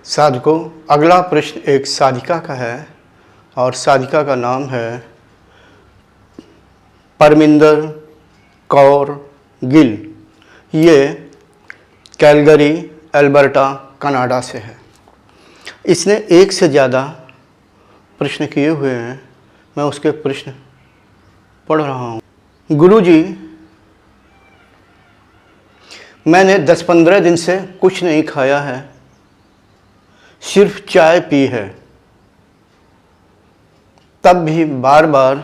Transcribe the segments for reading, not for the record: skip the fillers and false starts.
साधकों, अगला प्रश्न एक साधिका का है और साधिका का नाम है परमिंदर कौर गिल। ये कैलगरी, अल्बर्टा, कनाडा से है। इसने एक से ज़्यादा प्रश्न किए हुए हैं। मैं उसके प्रश्न पढ़ रहा हूँ। गुरुजी, मैंने 10-15 दिन से कुछ नहीं खाया है, सिर्फ चाय पी है। तब भी बार बार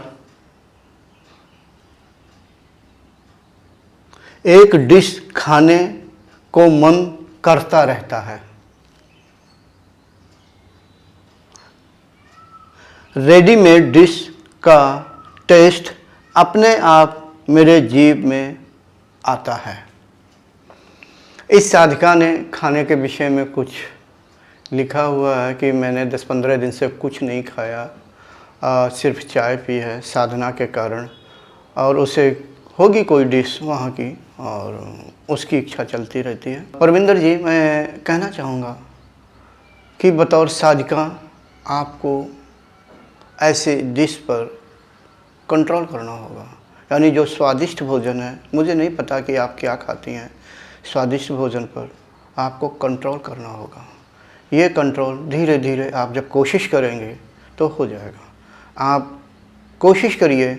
एक डिश खाने को मन करता रहता है। रेडीमेड डिश का टेस्ट अपने आप मेरे जीभ में आता है। इस साधिका ने खाने के विषय में कुछ लिखा हुआ है कि मैंने 10-15 दिन से कुछ नहीं खाया, सिर्फ चाय पी है साधना के कारण, और उसे होगी कोई डिश वहाँ की और उसकी इच्छा चलती रहती है। परमिंदर जी, मैं कहना चाहूँगा कि बतौर साधिका आपको ऐसे डिश पर कंट्रोल करना होगा। यानी जो स्वादिष्ट भोजन है, मुझे नहीं पता कि आप क्या खाती हैं, स्वादिष्ट भोजन पर आपको कंट्रोल करना होगा। ये कंट्रोल धीरे धीरे आप जब कोशिश करेंगे तो हो जाएगा। आप कोशिश करिए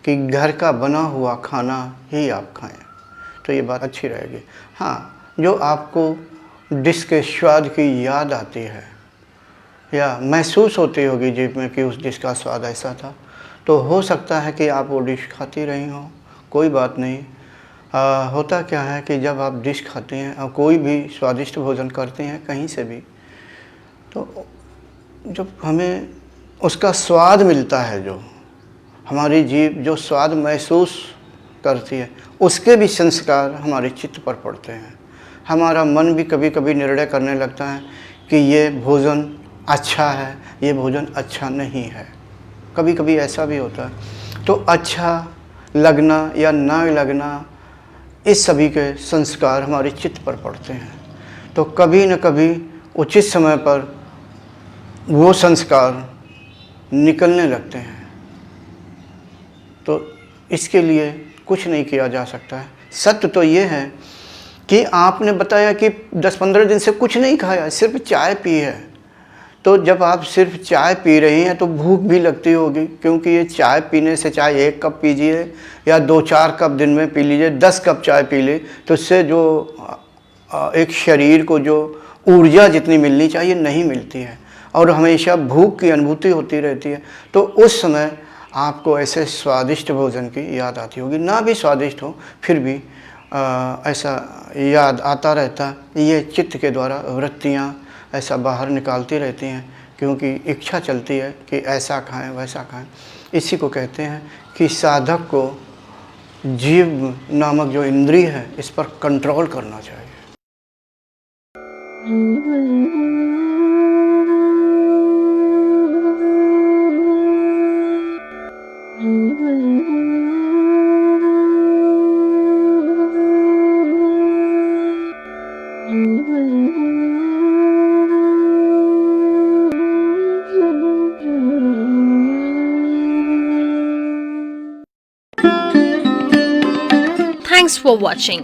कि घर का बना हुआ खाना ही आप खाएं, तो ये बात अच्छी रहेगी। हाँ, जो आपको डिश के स्वाद की याद आती है या महसूस होती होगी जीभ में कि उस डिश का स्वाद ऐसा था, तो हो सकता है कि आप वो डिश खाती रही हो। कोई बात नहीं। होता क्या है कि जब आप डिश खाती हैं और कोई भी स्वादिष्ट भोजन करते हैं कहीं से भी, तो जब हमें उसका स्वाद मिलता है, जो हमारी जीभ जो स्वाद महसूस करती है, उसके भी संस्कार हमारे चित्त पर पड़ते हैं। हमारा मन भी कभी कभी निर्णय करने लगता है कि ये भोजन अच्छा है, ये भोजन अच्छा नहीं है। कभी कभी ऐसा भी होता है। तो अच्छा लगना या ना लगना, इस सभी के संस्कार हमारे चित्त पर पड़ते हैं। तो कभी न कभी उचित समय पर वो संस्कार निकलने लगते हैं। तो इसके लिए कुछ नहीं किया जा सकता है। सत्य तो ये है कि आपने बताया कि 10-15 दिन से कुछ नहीं खाया, सिर्फ चाय पी है। तो जब आप सिर्फ चाय पी रही हैं तो भूख भी लगती होगी, क्योंकि ये चाय पीने से, चाहे 1 कप पीजिए या 2-4 कप दिन में पी लीजिए, 10 कप चाय पी ले, तो इससे जो एक शरीर को जो ऊर्जा जितनी मिलनी चाहिए नहीं मिलती है और हमेशा भूख की अनुभूति होती रहती है। तो उस समय आपको ऐसे स्वादिष्ट भोजन की याद आती होगी। ना भी स्वादिष्ट हो फिर भी ऐसा याद आता रहता। ये चित्त के द्वारा वृत्तियाँ ऐसा बाहर निकालती रहती हैं, क्योंकि इच्छा चलती है कि ऐसा खाएं वैसा खाएं। इसी को कहते हैं कि साधक को जीव नामक जो इंद्रिय है, इस पर कंट्रोल करना चाहिए। Thanks for watching.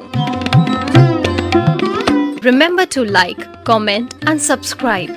Remember to like, comment and subscribe.